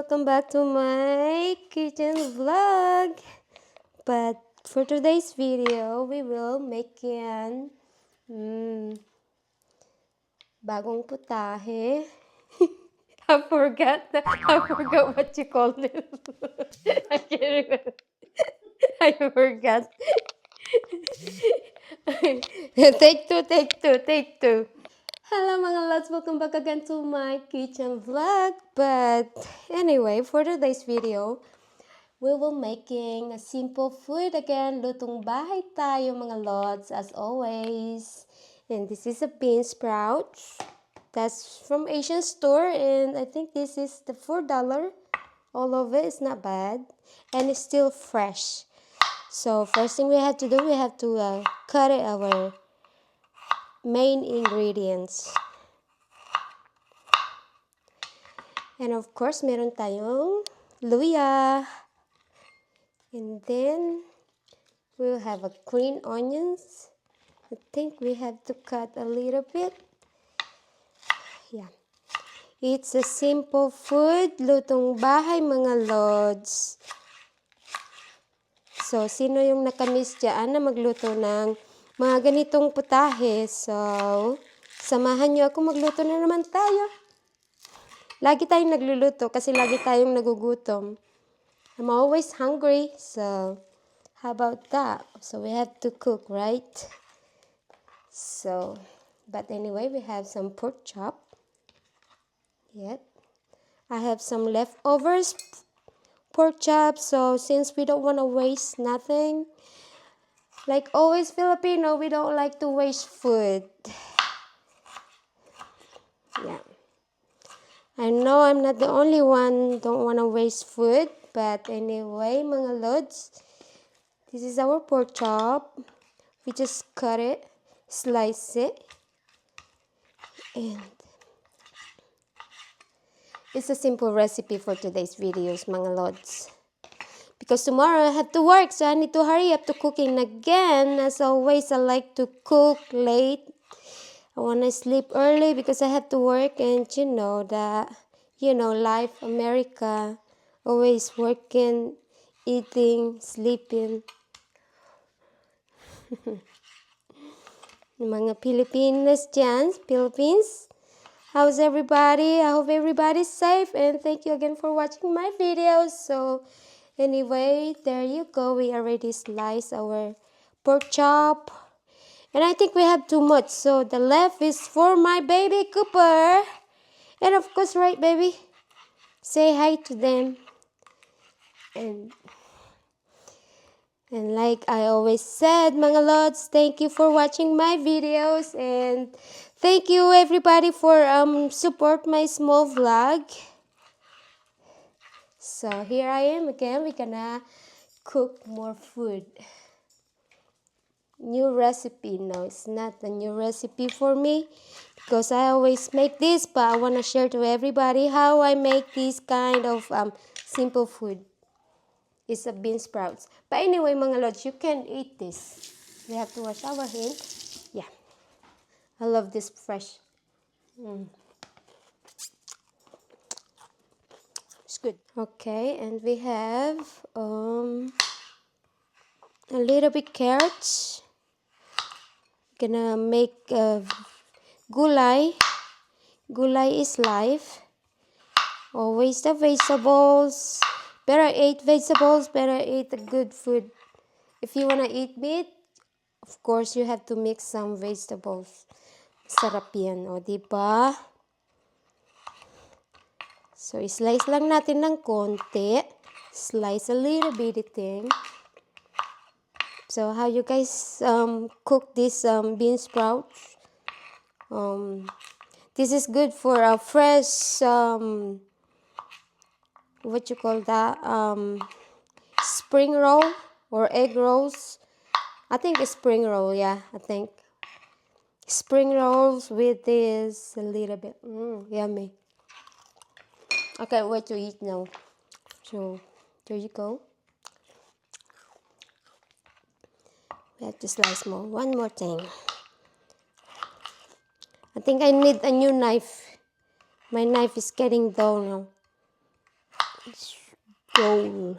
welcome back to my kitchen vlog. But for today's video, we will make yan bagong putahe. I forgot what you call it. I can't remember. I forgot. Take two. Hello mga lods, welcome back again to my kitchen vlog. But anyway, for today's video, we will making a simple food again. Lutong bahay tayo mga lods, as always. And this is a bean sprouts. That's from Asian store, and I think this is the $4. All of it is not bad, and it's still fresh. So first thing we have to do, we have to cut it our main ingredients. And of course, meron tayong luya. And then we'll have a green onions. I think we have to cut a little bit. Yeah. It's a simple food, lutong bahay mga lods. So, sino yung nakamiss dyan na magluto ng mga ganitong putahe? So, samahan nyo ako, magluto na naman tayo. Lagi tayong nagluluto kasi lagi tayong nagugutom. I'm always hungry, so how about that? So we have to cook, right? So, but anyway, we have some pork chop. Yep. I have some leftovers pork chop, so since we don't want to waste nothing, like always Filipino, we don't like to waste food. Yeah. I know I'm not the only one don't want to waste food, but anyway, mga lods, this is our pork chop. We just cut it, slice it, and it's a simple recipe for today's videos, mga lods. Because tomorrow I have to work, so I need to hurry up to cooking again. As always, I like to cook late. I want to sleep early because I have to work, and you know that, life, America, always working, eating, sleeping. Mga Pilipinas dyan, Philippines. How's everybody? I hope everybody's safe, and thank you again for watching my videos. So anyway, there you go. We already sliced our pork chop. And I think we have too much, so the left is for my baby Cooper. And of course, right, baby? Say hi to them. And like I always said, mga lods, thank you for watching my videos. And thank you, everybody, for support my small vlog. So here I am again. We're gonna cook more food. New recipe. No, it's not a new recipe for me because I always make this, but I want to share to everybody how I make this kind of simple food. It's a bean sprouts. But anyway, mga lods, you can eat this. We have to wash our hands. Yeah, I love this fresh. It's good. Okay, and we have a little bit carrots. Gonna make gulay. Gulay is life. Always the vegetables. Better eat vegetables. Better eat good food. If you wanna eat meat, of course you have to mix some vegetables. Sarap yan, o diba? So slice lang natin ng konti. Slice a little bitty thing. So how you guys cook this bean sprouts? This is good for a fresh what you call that, spring roll or egg rolls. I think it's spring roll. Yeah, I think spring rolls with this a little bit. Yummy. I can't wait to eat now. So there you go. We have to slice more. One more thing. I think I need a new knife. My knife is getting dull now. bowl.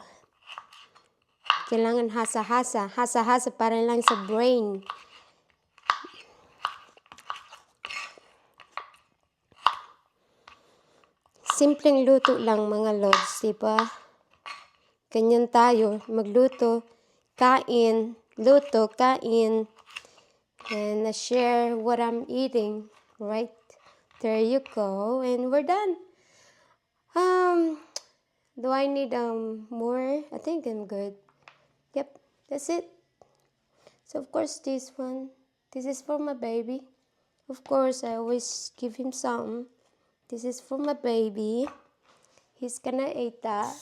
Kailangan hasa-hasa. Hasa-hasa para lang sa brain. Simpleng luto lang mga lods, diba? Ganyan tayo, magluto, kain, luto, kain, and share what I'm eating, right? There you go, and we're done. Do I need more? I think I'm good. Yep, that's it. So of course this one, this is for my baby. Of course I always give him some. This is for my baby. He's gonna eat that,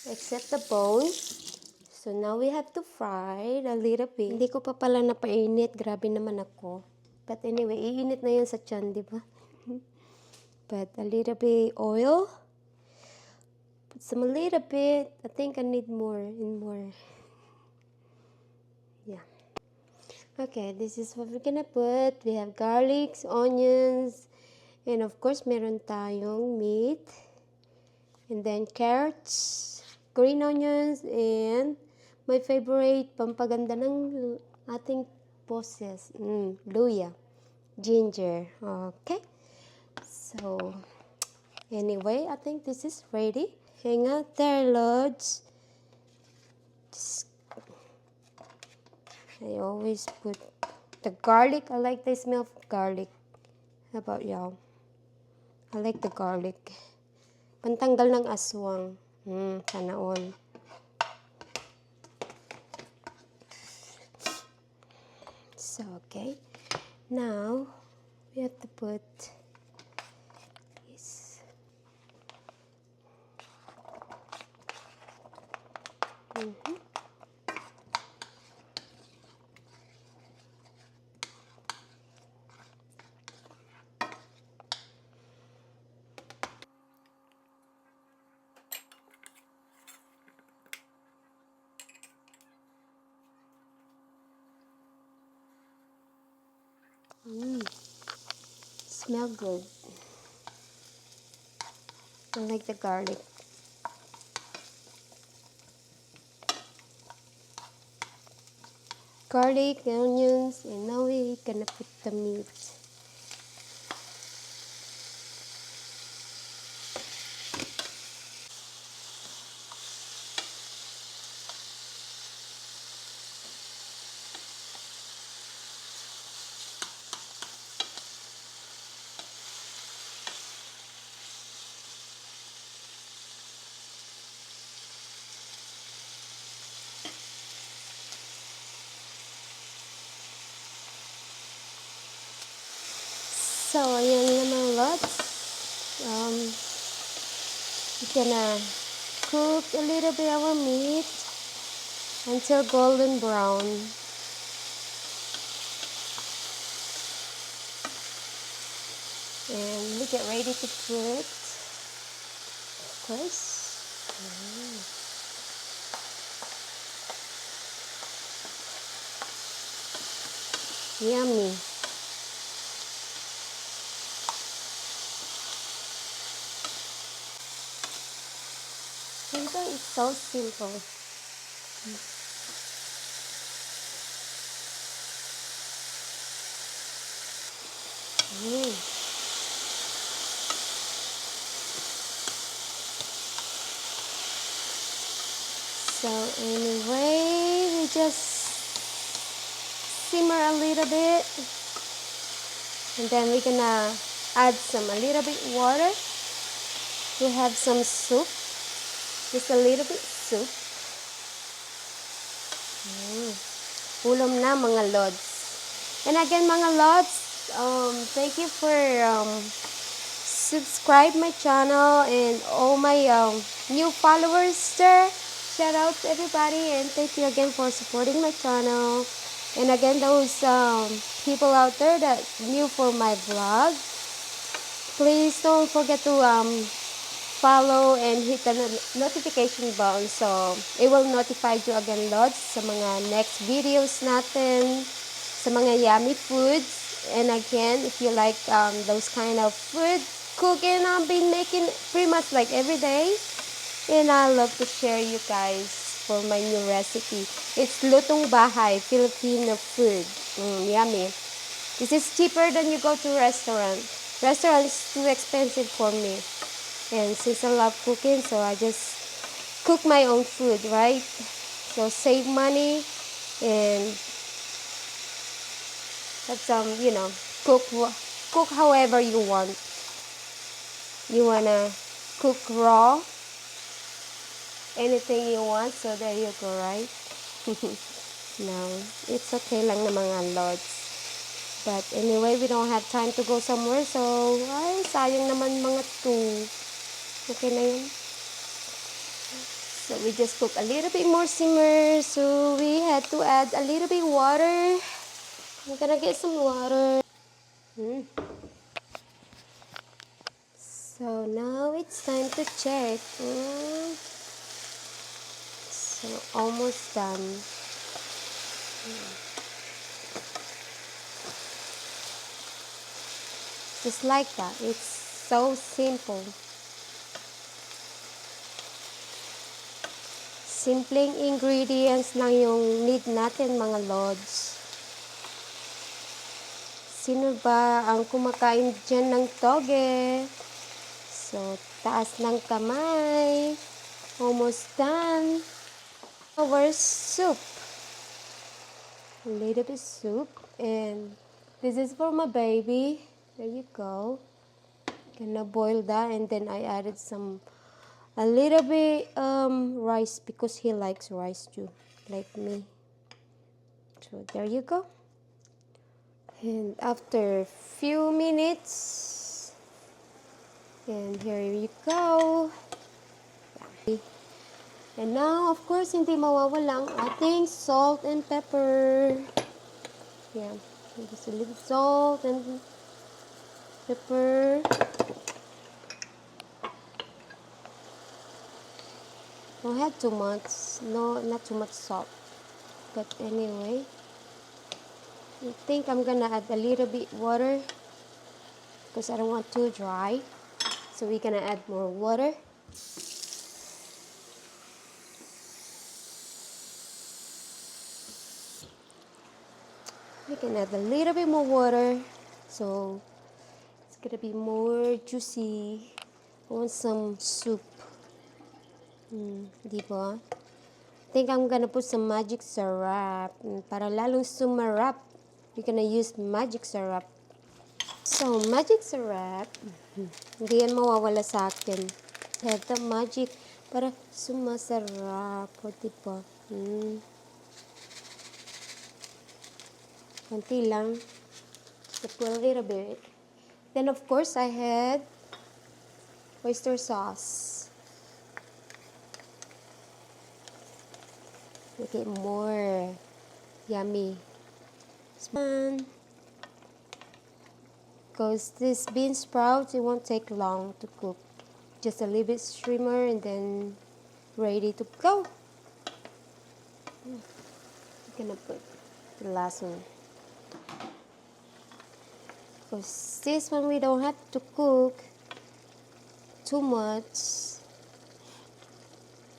except the bone. So now we have to fry it a little bit. Hindi ko pa pala napainit. Grabe naman ako. But anyway, iinit na yan sa tiyan, di ba? But a little bit oil. Put some a little bit. I think I need more and more. Yeah. Okay, this is what we're gonna put. We have garlics, onions, and of course, meron tayong meat. And then carrots, green onions, and my favorite, pampaganda ng ating boses, luya, ginger. Okay, so anyway, I think this is ready. Hang out there, lods. I always put the garlic. I like the smell of garlic. How about y'all? I like the garlic. Pantanggal ng aswang. Sana all. So, okay. Now, we have to put this. Smell good. I like the garlic. Garlic, onions, and now we're gonna put the meat. So, ayan na mga lots. We're gonna cook a little bit of our meat until golden brown. And we get ready to put, of course. Yummy. It's so simple. So anyway, we just simmer a little bit, and then we're gonna add a little bit water. We have some soup. Just a little bit soup. Ulam na mga lods. And again mga lods, thank you for subscribe my channel and all my new followers there. Shout out to everybody and thank you again for supporting my channel. And again those people out there that new for my vlog, please don't forget to follow and hit the notification bell so it will notify you again lots sa mga next videos natin, sa mga yummy foods. And again, if you like those kind of food cooking, I've been making pretty much like every day. And I love to share you guys for my new recipe. It's Lutong bahay, Filipino food. Yummy. This is cheaper than you go to restaurant. Restaurant is too expensive for me. And since I love cooking, so I just cook my own food, right? So save money and have some, cook however you want. You wanna cook raw, anything you want, so there you go, right? No, it's okay lang na mga lods. But anyway, we don't have time to go somewhere, so ay, sayang naman mga 2. Okay na yun. So we just cook a little bit more simmer, so we had to add a little bit water. I'm gonna get some water. So now it's time to check. So almost done. Just like that. It's so simple. Simpleng ingredients lang yung need natin, mga lods. Sino ba ang kumakain dyan ng toge? So, taas ng kamay. Almost done. Our soup. A little bit soup. And this is for my baby. There you go. Gonna boil that, and then I added a little bit rice because he likes rice too, like me. So there you go. And after a few minutes, and here you go. And now, of course, hindi mawawala ang ating salt and pepper. Yeah, just a little salt and pepper. Don't have too much, no, not too much salt. But anyway, I think I'm gonna add a little bit water because I don't want too dry. So we're gonna add more water. We can add a little bit more water, so it's gonna be more juicy. I want some soup. Diba? I think I'm gonna put some magic syrup. Para lalong sumarap, you're gonna use magic syrup. So, magic syrup, hindi yan mawawala sa akin. Have the magic para sumasarap. O, diba? Konti lang. Just put a little bit. Then, of course, I had oyster sauce. Make it more yummy. Because this bean sprouts, it won't take long to cook. Just a little bit simmer and then ready to go. I'm gonna put the last one. Because this one we don't have to cook too much.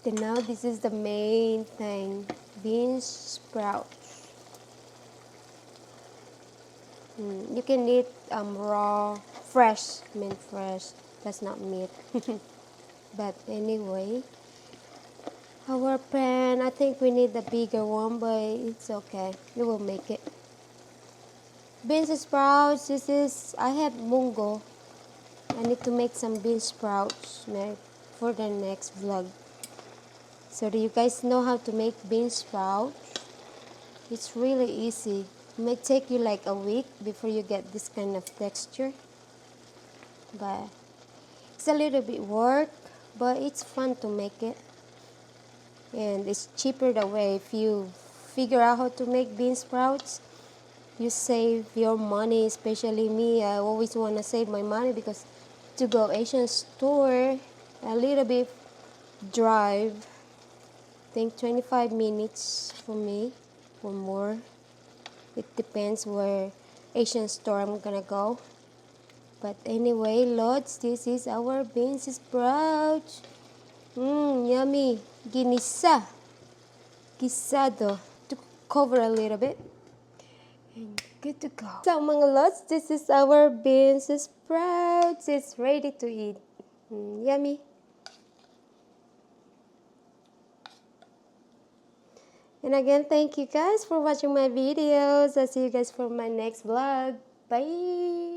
Then now this is the main thing, bean sprouts. You can eat raw, fresh. I mean fresh. That's not meat. But anyway, our pan, I think we need the bigger one, but it's okay. We will make it. Beans sprouts. I have mungo. I need to make some bean sprouts for the next vlog. So do you guys know how to make bean sprouts? It's really easy. It may take you like a week before you get this kind of texture. But it's a little bit work, but it's fun to make it. And it's cheaper that way. If you figure out how to make bean sprouts, you save your money, especially me. I always want to save my money because to go Asian store, a little bit drive, I think 25 minutes for me or more. It depends where Asian store I'm gonna go. But anyway, loads, this is our beans sprouts. Yummy. Guisado. To cover a little bit. And good to go. So mga lods, this is our beans sprouts. It's ready to eat. Yummy. And again, thank you guys for watching my videos. I'll see you guys for my next vlog. Bye.